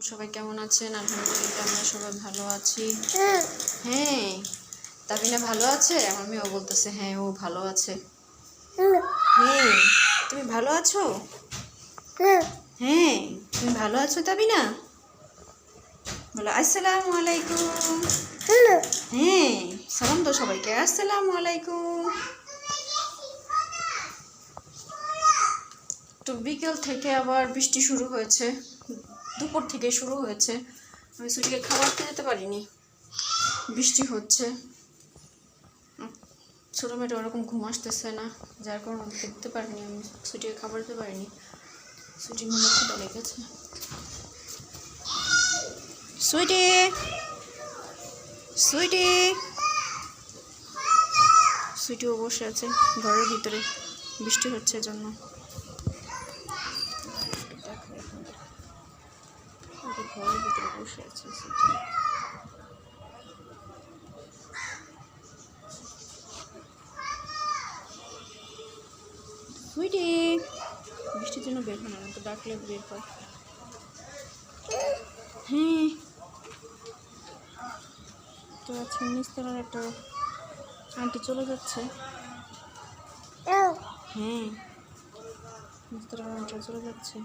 সবাই কেমন আছেন? আলহামদুলিল্লাহ আমরা সবাই ভালো আছি। হ্যাঁ, তাবিনা ভালো আছে? আমার মেয়েও বলতেছে হ্যাঁ ও ভালো আছে। হ্যাঁ, তুমি ভালো আছো? হ্যাঁ, তুমি ভালো আছো তাবিনা? বলো আসসালামু আলাইকুম। হ্যাঁ, সালাম তো সবাইকে, আসসালামু আলাইকুম। তো বিকেল থেকে আবার বৃষ্টি শুরু হয়েছে, দুপুর থেকে শুরু হয়েছে। আমি ছুটিকে খাবার খেতে যেতে পারিনি, বৃষ্টি হচ্ছে। ছোটো মেয়েটা ওরকম ঘুম আসতেছে না, যার কারণে খেতে পারিনি, আমি ছুটিকে খাবার দিতে পারিনি। ছুটি মনে ক্ষুদা লেগেছে। সুইটি সুইটি সুইটিও বসে আছে ঘরের ভিতরে, বৃষ্টি হচ্ছে জন্য। ঘরের ভিতরে বসে আছে সুইটি। সুইটি বৃষ্টির জন্য বের হয় না, তো ডাকলে বের হয়। হ্যাঁ, তো আজকে নিস্তলার একটা আন্টি চলে যাচ্ছে। হ্যাঁ, নিস্তলার আন্টি চলে যাচ্ছে।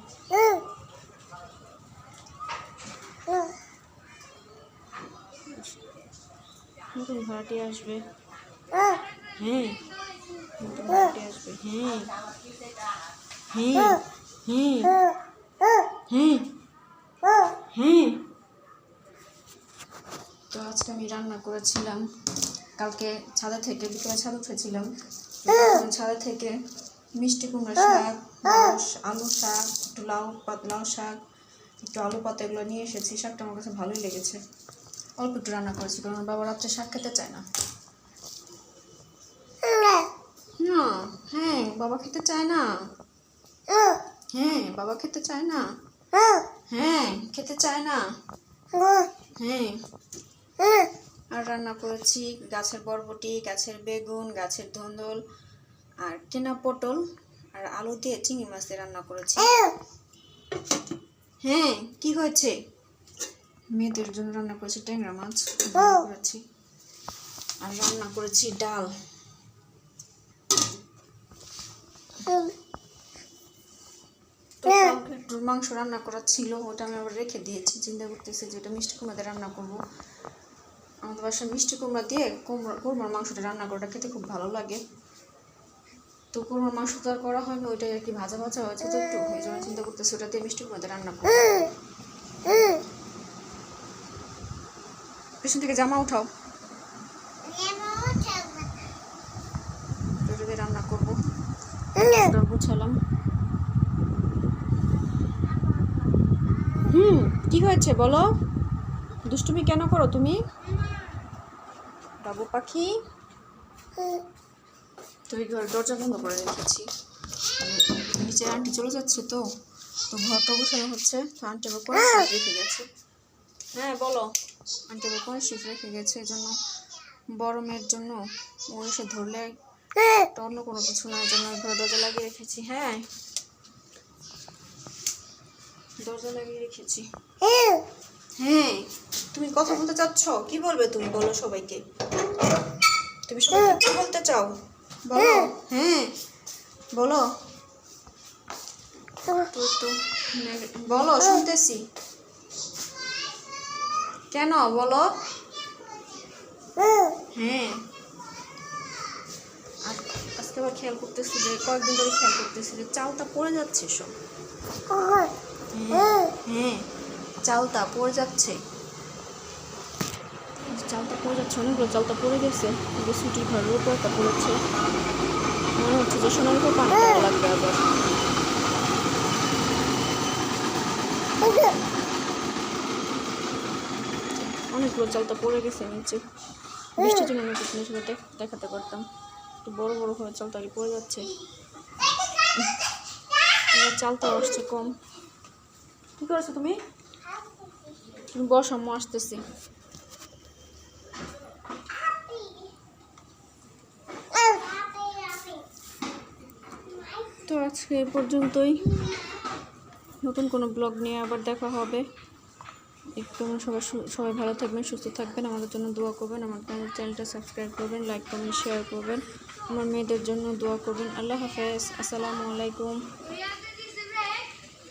নতুন ভাড়াটি আসবে। হ্যাঁ, নতুন ভাড়াটি আসবে। হ্যাঁ হ্যাঁ হ্যাঁ হ্যাঁ হ্যাঁ। তো আজকে আমি রান্না করেছিলাম, কালকে ছাদে থেকে বিকেলে ছাদ উঠেছিলাম, ছাদে থেকে মিষ্টি কুমড়া শাক, আলু শাক, একটু লাউ শাক, একটু আলু পাতা এগুলো নিয়ে এসেছি। শাকটা আমার কাছে ভালোই লেগেছে। অল্প একটু রান্না করেছি, কারণ বাবা রাত্রে শাক খেতে চায় না। হ্যাঁ, বাবা খেতে চায় না। হ্যাঁ, বাবা খেতে চায় না। হ্যাঁ, খেতে চায় না। হ্যাঁ, আর রান্না করেছি গাছের বরবটি, গাছের বেগুন, গাছের ধন্দল, আর কেনা পটল আর আলু দিয়ে চিংড়ি মাছ দিয়ে রান্না করেছি। হ্যাঁ, কি হয়েছে? মেয়েদের জন্য রান্না করেছি ট্যাংরা মাছ করেছি, আর রান্না করেছি ডাল। একটু মাংস রান্না করা ছিল, ওটা আমি আবার রেখে দিয়েছি। চিন্তা করতেছি যে ওটা মিষ্টি কুমড়া দিয়ে রান্না করবো। আমাদের বাসায় মিষ্টি কুমড়া দিয়ে কুমড়ার মাংসটা রান্না করাটা খেতে খুব ভালো লাগে। তো কুমড়ার মাংস তো আর করা হয়নি, ওইটাই আর কি ভাজা ভাজা হয়েছে, তো একটু ওই জন্য চিন্তা করতেছি ওটা দিয়ে মিষ্টি কুমড়া দিয়ে রান্না করবো। পেছন থেকে জামা উঠাও, ওটা দিয়ে রান্না করবো। গুছালাম। কি হয়েছে বলো? দুষ্টুমি কেন করো তুমি বাবু পাখি? তুমি ঘর দরজা বন্ধ করে রেখেছি, নিচে আন্টি চলে যাচ্ছে, তো ঘরটা গোছানো হচ্ছে। তো আন্টি আবার কোন শিফট রেখে গেছে। হ্যাঁ বলো, আন্টি আবার কোন শিফট রেখে গেছে, এই জন্য বড় মেয়ের জন্য ও এসে ধরলে অন্য কোনো কিছু না, এই জন্য ঘর দরজা লাগিয়ে রেখেছি। হ্যাঁ, দরজা লাগিয়ে রেখেছি। হ্যাঁ, তুমি কথা বলতে চাচ্ছ? কি বলবে তুমি? বলো সবাইকে, তুমি সবাইকে কি বলতে চাও বলো। হ্যাঁ বলো, বলো, শুনতেছি। কেন বলো? হ্যাঁ, আর আজকে আবার খেয়াল করতেছি যে কয়েকদিন ধরে খেয়াল করতেছি যে চালটা পড়ে যাচ্ছে সব। হ্যাঁ, চালটা পড়ে যাচ্ছে, চালটা পড়ে যাচ্ছে, অনেকগুলো চালটা পড়ে গেছে। ছুটির ঘরের উপর একটা পড়েছে, মনে হচ্ছে যে সোনার উপর পানি দেওয়া লাগবে আবার। অনেকগুলো চালটা পড়ে গেছে নিচে, বৃষ্টির জন্য আমি পিছনে সাথে দেখাতে পারতাম। একটু বড় বড় করে চালটারি পড়ে যাচ্ছে, চালটা আসছে কম। কি করেছো তুমি? তুমি বস, আম্মু আসতেছি। তো আজকে এই পর্যন্তই, নতুন কোনো ব্লগ নিয়ে আবার দেখা হবে। তোমরা সবাই ভালো থাকবেন, সুস্থ থাকবেন, আমাদের জন্য দোয়া করবেন, আমার চ্যানেলটা সাবস্ক্রাইব করবেন, লাইক কমেন্ট শেয়ার করবেন, আমার মেয়েদের জন্য দোয়া করবেন। আল্লাহ হাফেজ, আসসালামু আলাইকুম।